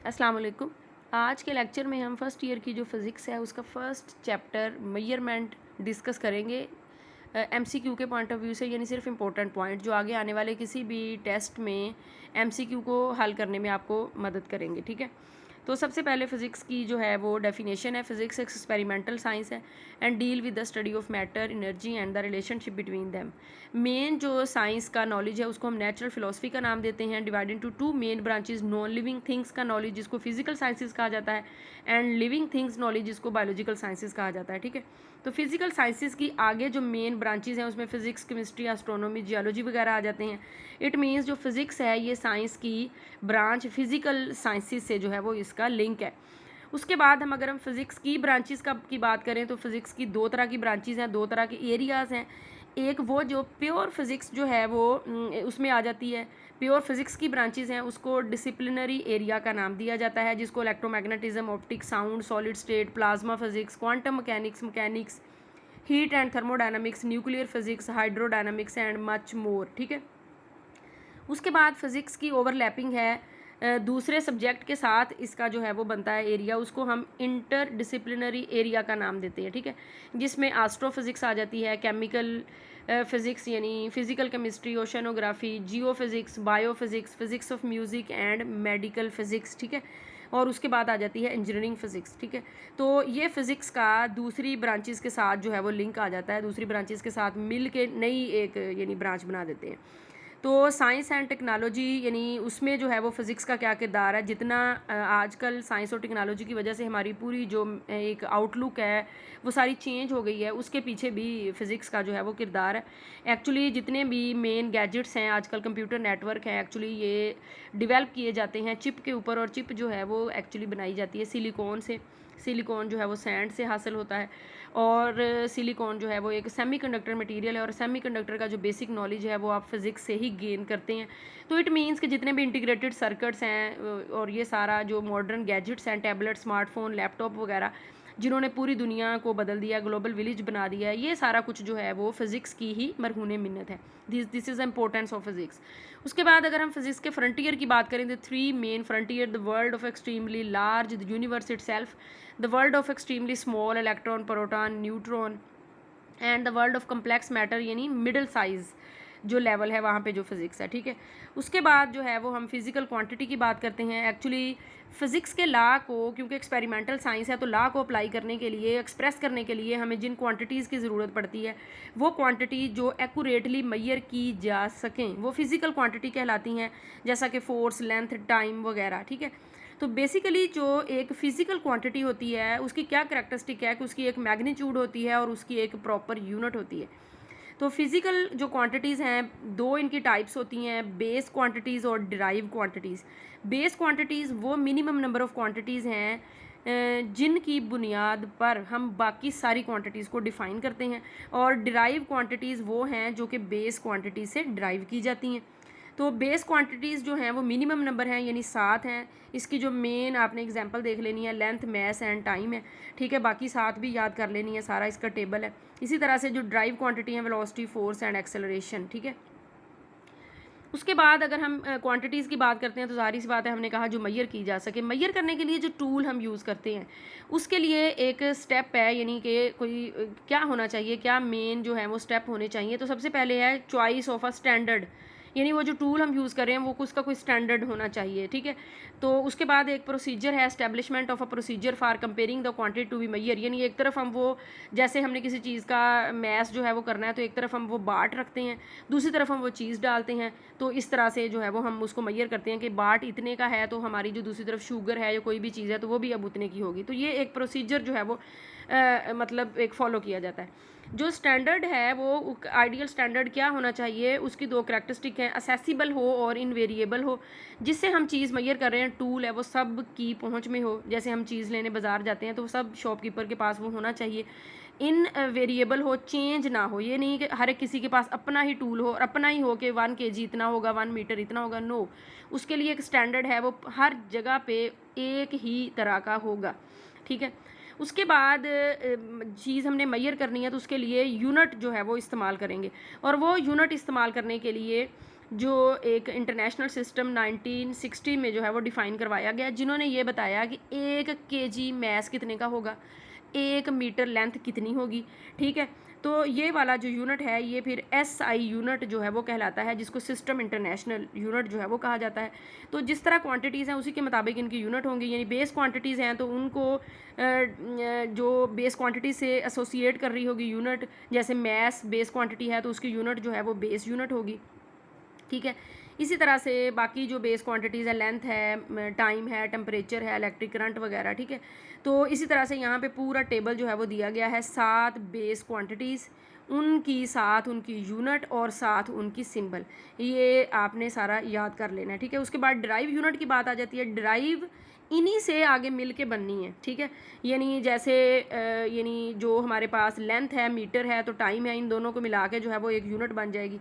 अस्सलाम वालेकुम। आज के लेक्चर में हम फर्स्ट ईयर की जो फ़िज़िक्स है उसका फ़र्स्ट चैप्टर मेजरमेंट डिस्कस करेंगे एमसीक्यू के पॉइंट ऑफ व्यू से, यानी सिर्फ इम्पोर्टेंट पॉइंट जो आगे आने वाले किसी भी टेस्ट में एमसीक्यू को हल करने में आपको मदद करेंगे। ठीक है, तो सबसे पहले फ़िज़िक्स की जो है वो डेफिनेशन है। फ़िज़िक्स एक एक्सपेरिमेंटल साइंस है and deal with the study of matter, energy and the relationship between them. Main जो साइंस का नॉलेज है उसको हम नेचुरल फिलोसफी का नाम देते हैं, divide into two main branches, non living things का नॉलेज जिसको फिजिकल साइंसेज कहा जाता है एंड लिविंग थिंग्स नॉलेज जिसको बायोलॉजिकल साइंसेज कहा जाता है। ठीक है, तो फिजिकल साइंसेज की आगे जो मेन ब्रांचेज हैं उसमें फिजिक्स, केमिस्ट्री, एस्ट्रोनॉमी, जियोलॉजी वगैरह आ जाते हैं। इट मीन्स जो फिजिक्स है ये साइंस की ब्रांच फिजिकल साइंसेज से जो है वो इसका लिंक है। उसके बाद अगर हम फिज़िक्स की ब्रांचेस की बात करें तो फिज़िक्स की दो तरह की ब्रांचेस हैं, दो तरह के एरियाज़ हैं। एक वो जो प्योर फिज़िक्स जो है वो उसमें आ जाती है। प्योर फिज़िक्स की ब्रांचेस हैं उसको डिसिप्लिनरी एरिया का नाम दिया जाता है, जिसको electromagnetism, optics, sound, solid state, plasma physics, quantum mechanics, heat and thermodynamics, nuclear physics, hydrodynamics and much more. ठीक है, उसके बाद फिज़िक्स की ओवरलैपिंग है दूसरे सब्जेक्ट के साथ, इसका जो है वो बनता है एरिया, उसको हम इंटर डिसिप्लिनरी एरिया का नाम देते हैं। ठीक है, जिसमें एस्ट्रोफिज़िक्स आ जाती है, केमिकल फिज़िक्स यानी physical chemistry, oceanography, geophysics, biophysics, physics of music and medical physics. ठीक है, और उसके बाद आ जाती है इंजीनियरिंग फ़िज़िक्स। ठीक है, तो ये फ़िज़िक्स का दूसरी ब्रांचेस के साथ जो है वो लिंक आ जाता है, दूसरी ब्रांचेस के साथ मिल के नई एक यानी ब्रांच बना देते हैं। तो साइंस एंड टेक्नोलॉजी यानी उसमें जो है वो फ़िज़िक्स का क्या किरदार है। जितना आजकल साइंस और टेक्नोलॉजी की वजह से हमारी पूरी जो एक आउटलुक है वो सारी चेंज हो गई है, उसके पीछे भी फ़िज़िक्स का जो है वो किरदार है। एक्चुअली जितने भी मेन गैजेट्स हैं आजकल, कंप्यूटर नेटवर्क हैं, एक्चुअली ये डिवेल्प किए जाते हैं चिप के ऊपर, और चिप जो है वो एक्चुअली बनाई जाती है सिलिकॉन से। सिलिकॉन जो है वो सैंड से हासिल होता है, और सिलिकॉन जो है वो एक सेमीकंडक्टर मटेरियल है, और सेमीकंडक्टर का जो बेसिक नॉलेज है वो आप फिज़िक्स से ही गेन करते हैं। तो इट मीन्स कि जितने भी इंटीग्रेटेड सर्किट्स हैं और ये सारा जो मॉडर्न गैजेट्स हैं, टैबलेट, स्मार्टफोन, लैपटॉप वगैरह, जिन्होंने पूरी दुनिया को बदल दिया, ग्लोबल विलेज बना दिया है, ये सारा कुछ जो है वो फिज़िक्स की ही मरहून मिन्नत है। This is the importance of physics. उसके बाद अगर हम फिज़िक्स के फ्रंटियर की बात करें, the three main frontier, the world of extremely large, the universe itself, the world of extremely small, electron, proton, neutron, and the world of complex matter यानी middle size जो लेवल है वहाँ पे जो फिज़िक्स है। ठीक है, उसके बाद जो है वो हम फिज़िकल क्वांटिटी की बात करते हैं। एक्चुअली फ़िज़िक्स के लॉ को, क्योंकि एक्सपेरिमेंटल साइंस है तो लॉ को अप्लाई करने के लिए, एक्सप्रेस करने के लिए हमें जिन क्वांटिटीज़ की ज़रूरत पड़ती है वो क्वांटिटी जो एक्यूरेटली मेजर की जा सकें वो फिज़िकल क्वांटिटी कहलाती हैं, जैसा कि फोर्स, लेंथ, टाइम वगैरह। ठीक है, तो बेसिकली जो एक फ़िज़िकल क्वांटिटी होती है उसकी क्या करैक्टरिस्टिक है कि उसकी एक मैग्नीट्यूड होती है और उसकी एक प्रॉपर यूनिट होती है। तो फिज़िकल जो क्वांटिटीज़ हैं दो इनकी टाइप्स होती हैं, बेस क्वांटिटीज़ और डिराइव क्वांटिटीज़। बेस क्वांटिटीज़ वो मिनिमम नंबर ऑफ़ क्वांटिटीज़ हैं जिनकी बुनियाद पर हम बाकी सारी क्वांटिटीज़ को डिफ़ाइन करते हैं, और डिराइव क्वांटिटीज़ वो हैं जो कि बेस क्वांटिटी से डिराइव की जाती हैं। तो बेस क्वांटिटीज़ जो हैं वो मिनिमम नंबर हैं यानी 7 हैं। इसकी जो मेन आपने एग्जांपल देख लेनी है, लेंथ, मैस एंड टाइम है। ठीक है, बाकी 7 भी याद कर लेनी है, सारा इसका टेबल है। इसी तरह से जो ड्राइव क्वांटिटी है, वेलोसिटी, फोर्स एंड एक्सेलरेशन। ठीक है, उसके बाद अगर हम क्वांटिटीज़ की बात करते हैं तो ज़ाहिर सी बात है, हमने कहा जो मैयर की जा सके। मैयर करने के लिए जो टूल हम यूज़ करते हैं उसके लिए एक स्टेप है, यानी कि कोई क्या होना चाहिए, क्या मेन जो है वो स्टेप होने चाहिए। तो सबसे पहले है चॉइस ऑफ अ स्टैंडर्ड, यानी वो जो टूल हम यूज़ कर रहे हैं वो उसका कोई स्टैंडर्ड होना चाहिए। ठीक है, तो उसके बाद एक प्रोसीजर है, establishment of a procedure for comparing the quantity to be measured, यानी एक तरफ हम वो, जैसे हमने किसी चीज़ का मैस जो है वो करना है तो एक तरफ हम वो बाट रखते हैं, दूसरी तरफ हम वो चीज़ डालते हैं, तो इस तरह से जो है वो हम उसको मैयर करते हैं कि बाट इतने का है तो हमारी जो दूसरी तरफ शुगर है या कोई भी चीज़ है तो वो भी अब उतने की होगी। तो ये एक प्रोसीजर जो है वो मतलब एक फ़ॉलो किया जाता है। जो स्टैंडर्ड है वो आइडियल स्टैंडर्ड क्या होना चाहिए, उसकी दो करैक्टरिस्टिक हैं, असेसिबल हो और इनवेरिएबल हो। जिससे हम चीज़ मैयर कर रहे हैं, टूल है, वो सब की पहुंच में हो। जैसे हम चीज़ लेने बाज़ार जाते हैं तो सब शॉपकीपर के पास वो होना चाहिए। इन वेरिएबल हो, चेंज ना हो, ये नहीं कि हर एक किसी के पास अपना ही टूल हो और अपना ही हो कि 1 kg इतना होगा, 1 मीटर इतना होगा। नो, उसके लिए एक स्टैंडर्ड है, वो हर जगह पे एक ही तरह का होगा। ठीक है, उसके बाद चीज़ हमने मैयर करनी है तो उसके लिए यूनिट जो है वो इस्तेमाल करेंगे, और वो यूनिट इस्तेमाल करने के लिए जो एक इंटरनेशनल सिस्टम 1960 में जो है वो डिफ़ाइन करवाया गया, जिन्होंने ये बताया कि 1 केजी मैस कितने का होगा, 1 मीटर लेंथ कितनी होगी, ठीक है। तो ये वाला जो यूनिट है ये फिर SI यूनिट जो है वो कहलाता है, जिसको सिस्टम इंटरनेशनल यूनिट जो है वो कहा जाता है। तो जिस तरह क्वांटिटीज़ हैं उसी के मुताबिक इनकी यूनिट होंगी, यानी बेस क्वांटिटीज़ हैं तो उनको जो बेस क्वांटिटी से एसोसिएट कर रही होगी यूनिट, जैसे मैस बेस क्वांटिटी है तो उसकी यूनिट जो है वो बेस यूनिट होगी, ठीक है। इसी तरह से बाकी जो बेस क्वांटिटीज़ है, लेंथ है, टाइम है, टेम्परेचर है, इलेक्ट्रिक करंट वगैरह, ठीक है। तो इसी तरह से यहाँ पे पूरा टेबल जो है वो दिया गया है, 7 बेस क्वांटिटीज़, उनकी साथ उनकी यूनिट और साथ उनकी सिंबल, ये आपने सारा याद कर लेना है, ठीक है। उसके बाद ड्राइव यूनिट की बात आ जाती है। ड्राइव इन्हीं से आगे मिल के बननी है, ठीक है। यानी जैसे यानी जो हमारे पास लेंथ है, मीटर है, तो टाइम है, इन दोनों को मिला के जो है वो एक यूनिट बन जाएगी।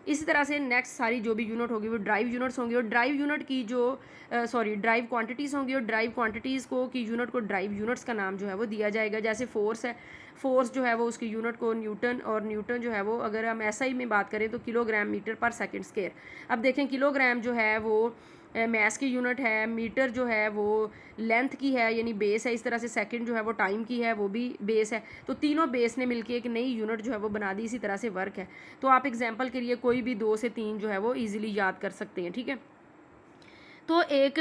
इसी तरह से नेक्स्ट सारी जो भी यूनिट होगी वो ड्राइव यूनिट्स होंगी, और ड्राइव यूनिट की जो ड्राइव क्वांटिटीज़ होंगी, और ड्राइव क्वांटिटीज़ को की यूनिट को ड्राइव यूनिट्स का नाम जो है वो दिया जाएगा। जैसे फोर्स है, फोर्स जो है वो उसकी यूनिट को न्यूटन, और न्यूटन जो है वो अगर हम SI में बात करें तो किलोग्राम मीटर पर सेकंड स्क्वायर। अब देखें किलोग्राम जो है वो मैस की यूनिट है, मीटर जो है वो लेंथ की है यानी बेस है, इस तरह से सेकंड जो है वो टाइम की है, वो भी बेस है। तो तीनों बेस ने मिलके एक नई यूनिट जो है वो बना दी। इसी तरह से वर्क है, तो आप एग्जांपल के लिए कोई भी 2 से 3 जो है वो इजीली याद कर सकते हैं, ठीक है। तो एक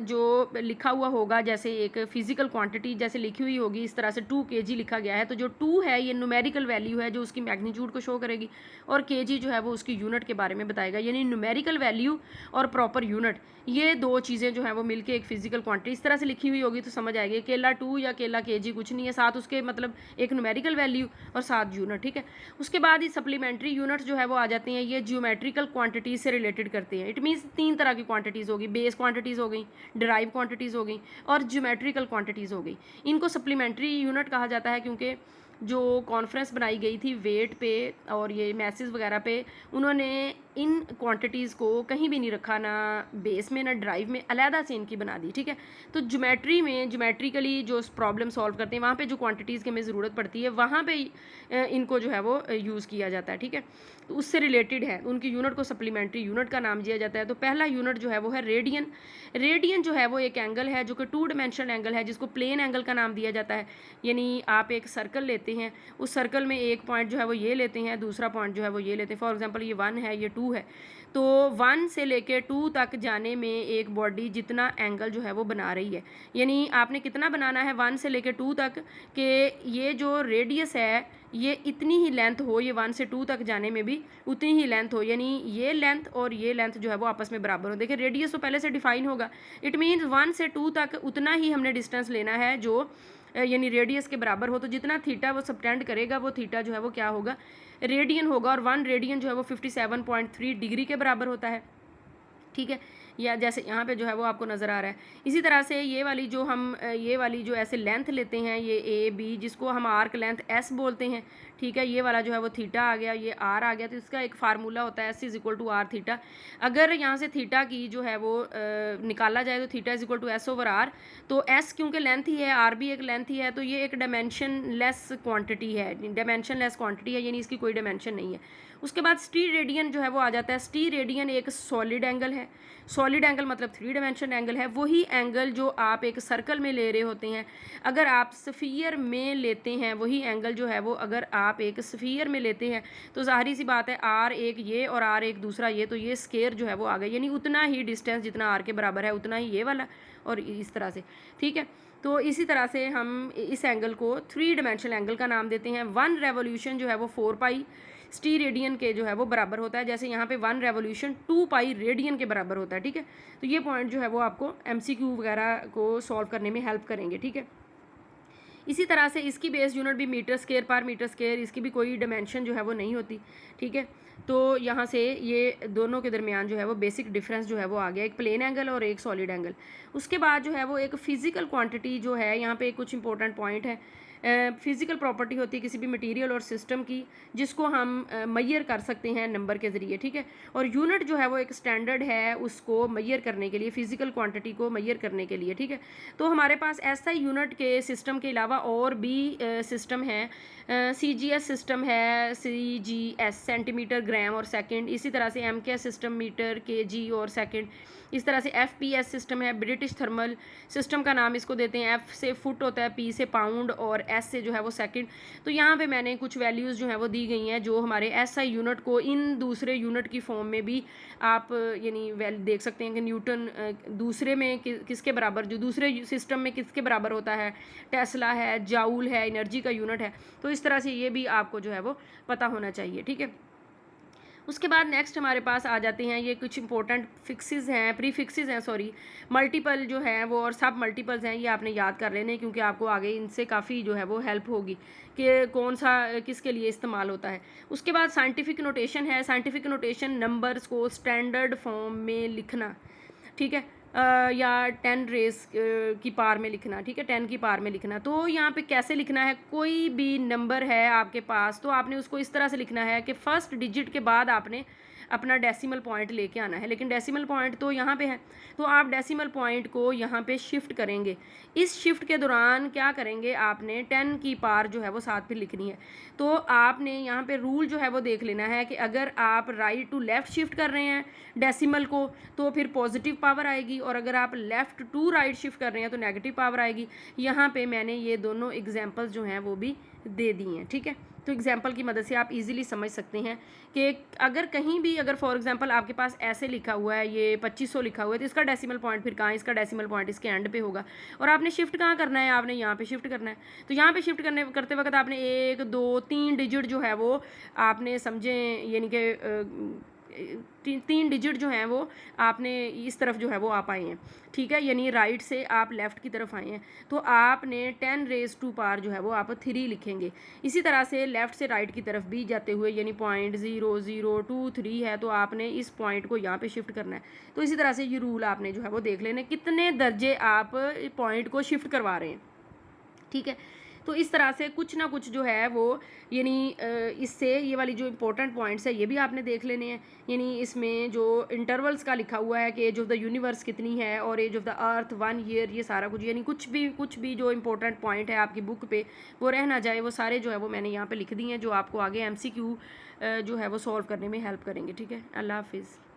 जो लिखा हुआ होगा, जैसे एक फिजिकल क्वांटिटी जैसे लिखी हुई होगी इस तरह से 2 kg लिखा गया है, तो जो 2 है ये न्यूमेरिकल वैल्यू है जो उसकी मैग्नीट्यूड को शो करेगी, और kg जो है वो उसकी यूनिट के बारे में बताएगा। यानी न्यूमेरिकल वैल्यू और प्रॉपर यूनिट, ये 2 चीज़ें जो हैं वो मिलके एक फिजिकल क्वांटिटी इस तरह से लिखी हुई होगी तो समझ आएगी। केला 2 या केला kg कुछ नहीं है, साथ उसके मतलब एक न्यूमेरिकल वैल्यू और साथ यूनिट, ठीक है। उसके बाद ही सप्लीमेंट्री यूनिट्स जो है वो आ जाती हैं, ये जियोमेट्रिकल क्वांटिटीज़ से रिलेटेड करते हैं। इट मीन्स 3 तरह की क्वांटिटीज़ होगी, बेस क्वांटिटीज़ हो गई, ड्राइव क्वांटिटीज़ हो गई, और ज्योमेट्रिकल क्वांटिटीज़ हो गई। इनको सप्लीमेंट्री यूनिट कहा जाता है क्योंकि जो कॉन्फ्रेंस बनाई गई थी वेट पे और ये मैसेज वगैरह पे, उन्होंने इन क्वांटिटीज़ को कहीं भी नहीं रखा, ना बेस में ना ड्राइव में, अलहदा से इनकी बना दी, ठीक है। तो ज्योमेट्री में ज्योमेट्रिकली जो प्रॉब्लम सॉल्व करते हैं वहाँ पे जो क्वांटिटीज़ की हमें ज़रूरत पड़ती है वहाँ पे इनको जो है वो यूज़ किया जाता है, ठीक है। तो उससे रिलेटेड है, उनकी यूनिट को सप्लीमेंट्री यूनिट का नाम दिया जाता है। तो पहला यूनिट जो है वो है रेडियन। रेडियन जो है वो एक एंगल है जो कि 2 डायमेंशनल एंगल है, जिसको प्लेन एंगल का नाम दिया जाता है। यानी आप एक सर्कल लेते हैं, उस सर्कल में एक पॉइंट जो है वो ये लेते हैं, दूसरा पॉइंट जो है वो ये लेते हैं। फॉर एग्जांपल ये 1 है, ये 2 है, तो 1 से लेके 2 तक जाने में एक बॉडी जितना एंगल जो है वो बना रही है, यानी आपने कितना बनाना है 1 से लेके 2 तक, कि ये जो रेडियस है ये इतनी ही लेंथ हो, ये 1 से 2 तक जाने में भी उतनी ही लेंथ हो, यानी ये लेंथ और ये लेंथ जो है वो आपस में बराबर हो। देखिए रेडियस तो पहले से डिफाइन होगा, इट मीन्स 1 से 2 तक उतना ही हमने डिस्टेंस लेना है जो यानी रेडियस के बराबर हो। तो जितना थीटा वो सबटेंड करेगा वो थीटा जो है वो क्या होगा, रेडियन होगा, और 1 रेडियन जो है वो 57.3 डिग्री के बराबर होता है, ठीक है। या जैसे यहाँ पे जो है वो आपको नज़र आ रहा है। इसी तरह से ये वाली जो ऐसे लेंथ लेते हैं, ये AB जिसको हम आर्क लेंथ S बोलते हैं, ठीक है। ये वाला जो है वो थीटा आ गया, ये R आ गया, तो इसका एक फार्मूला होता है S=R थीटा। अगर यहाँ से थीटा की जो है वो निकाला जाए तो थीटा=S/R, तो S क्योंकि लेंथ ही है, R भी एक लेंथ ही है, तो ये एक डायमेंशन लेस क्वान्टिटी है, यानी इसकी कोई डायमेंशन नहीं है। उसके बाद स्टी रेडियन जो है वो आ जाता है। स्टी रेडियन एक सॉलिड एंगल है, सॉलिड एंगल मतलब 3 डायमेंशन एंगल है, वही एंगल जो आप एक सर्कल में ले रहे होते हैं, अगर आप स्फीयर में लेते हैं वही एंगल जो है वो अगर आप एक स्फीयर में लेते हैं तो ज़ाहिर सी बात है R एक ये और R एक दूसरा ये, तो ये स्केयर जो है वो आ गया, यानी उतना ही डिस्टेंस जितना R के बराबर है उतना ही ये वाला, और इस तरह से, ठीक है। तो इसी तरह से हम इस एंगल को 3 डायमेंशनल एंगल का नाम देते हैं। 1 रेवोल्यूशन जो है वो 4 पाई स्टी रेडियन के जो है वो बराबर होता है, जैसे यहाँ पे 1 रेवोल्यूशन 2 पाई रेडियन के बराबर होता है, ठीक है। तो ये पॉइंट जो है वो आपको MCQ वगैरह को सॉल्व करने में हेल्प करेंगे, ठीक है। इसी तरह से इसकी बेस यूनिट भी मीटर स्क्वायर पर मीटर स्क्वायर, इसकी भी कोई डायमेंशन जो है वो नहीं होती, ठीक है। तो यहाँ से ये दोनों के दरमियान जो है वो बेसिक डिफरेंस जो है वो आ गया, एक प्लेन एंगल और एक सॉलिड एंगल। उसके बाद जो है वो एक फिजिकल क्वांटिटी जो है, यहाँ पे कुछ इंपॉर्टेंट पॉइंट है। फिज़िकल प्रॉपर्टी होती है किसी भी मटेरियल और सिस्टम की, जिसको हम मेजर कर सकते हैं नंबर के ज़रिए, ठीक है। और यूनिट जो है वो एक स्टैंडर्ड है उसको मेजर करने के लिए, फिज़िकल क्वांटिटी को मेजर करने के लिए, ठीक है। तो हमारे पास ऐसा यूनिट के सिस्टम के अलावा और भी सिस्टम है। CGS सिस्टम है, CGS सेंटीमीटर, ग्राम और सेकंड। इसी तरह से MK सिस्टम मीटर, KG और सेकंड। इस तरह से FPS सिस्टम है, ब्रिटिश थर्मल सिस्टम का नाम इसको देते हैं। F से फुट होता है, P से पाउंड और S से जो है वो सेकंड। तो यहाँ पे मैंने कुछ वैल्यूज़ जो है वो दी गई हैं जो हमारे SI यूनिट को इन दूसरे यूनिट की फॉर्म में भी आप यानी देख सकते हैं कि न्यूटन दूसरे में किसके बराबर, जो दूसरे सिस्टम में किसके बराबर होता है, टेस्ला है, जाउल है, एनर्जी का यूनिट है। तो इस तरह से ये भी आपको जो है वो पता होना चाहिए, ठीक है। उसके बाद नेक्स्ट हमारे पास आ जाते हैं ये कुछ इंपॉर्टेंट फिक्सेस हैं, प्रीफिक्सेस हैं, सॉरी, मल्टीपल जो है वो और सब मल्टीपल्स हैं, ये आपने याद कर लेने, क्योंकि आपको आगे इनसे काफ़ी जो है वो हेल्प होगी कि कौन सा किसके लिए इस्तेमाल होता है। उसके बाद साइंटिफिक नोटेशन है। साइंटिफिक नोटेशन नंबर्स को स्टैंडर्ड फॉर्म में लिखना, ठीक है, या 10 रेस की पार में लिखना, ठीक है, 10 की पार में लिखना। तो यहाँ पे कैसे लिखना है, कोई भी नंबर है आपके पास तो आपने उसको इस तरह से लिखना है कि फर्स्ट डिजिट के बाद आपने अपना डेसिमल पॉइंट लेके आना है। लेकिन डेसिमल पॉइंट तो यहाँ पे है, तो आप डेसिमल पॉइंट को यहाँ पे शिफ्ट करेंगे। इस शिफ्ट के दौरान क्या करेंगे, आपने 10 की पार जो है वो साथ फिर लिखनी है। तो आपने यहाँ पे रूल जो है वो देख लेना है कि अगर आप राइट टू लेफ़्ट शिफ्ट कर रहे हैं डेसिमल को तो फिर पॉजिटिव पावर आएगी, और अगर आप लेफ़्ट टू राइट शिफ्ट कर रहे हैं तो नेगेटिव पावर आएगी। यहाँ पे मैंने ये दोनों एग्जांपल्स जो हैं वो भी दे दी हैं, ठीक है। तो एग्जांपल की मदद से आप इजीली समझ सकते हैं कि अगर कहीं भी, अगर फॉर एग्जांपल आपके पास ऐसे लिखा हुआ है, ये 2500 लिखा हुआ है, तो इसका डेसिमल पॉइंट फिर कहाँ, इसका डेसिमल पॉइंट इसके एंड पे होगा। और आपने शिफ्ट कहाँ करना है, आपने यहाँ पे शिफ्ट करना है। तो यहाँ पे शिफ्ट करते वक्त आपने 1 2 3 डिजिट जो है वो आपने समझें, यानी कि तीन डिजिट जो हैं वो आपने इस तरफ जो है वो आप आए हैं, ठीक है, यानी राइट से आप लेफ़्ट की तरफ आए हैं। तो आपने 10 रेज़ टू पार जो है वो आप 3 लिखेंगे। इसी तरह से लेफ़्ट से राइट की तरफ भी जाते हुए, यानी 0.0023 है तो आपने इस पॉइंट को यहाँ पे शिफ्ट करना है। तो इसी तरह से ये रूल आपने जो है वो देख लेने, कितने दर्जे आप पॉइंट को शिफ्ट करवा रहे हैं, ठीक है। तो इस तरह से कुछ ना कुछ जो है वो, यानी इससे ये वाली जो इंपॉर्टेंट पॉइंट्स है ये भी आपने देख लेने हैं। यानी इसमें जो इंटरवल्स का लिखा हुआ है कि एज ऑफ द यूनिवर्स कितनी है और age of the earth 1 year, ये सारा कुछ, यानी कुछ भी जो इंपॉर्टेंट पॉइंट है आपकी बुक पे वो रह ना जाए, वो सारे जो है वो मैंने यहाँ पे लिख दी हैं, जो आपको आगे MCQ जो है वो सॉल्व करने में हेल्प करेंगे, ठीक है। अल्लाह हाफिज़।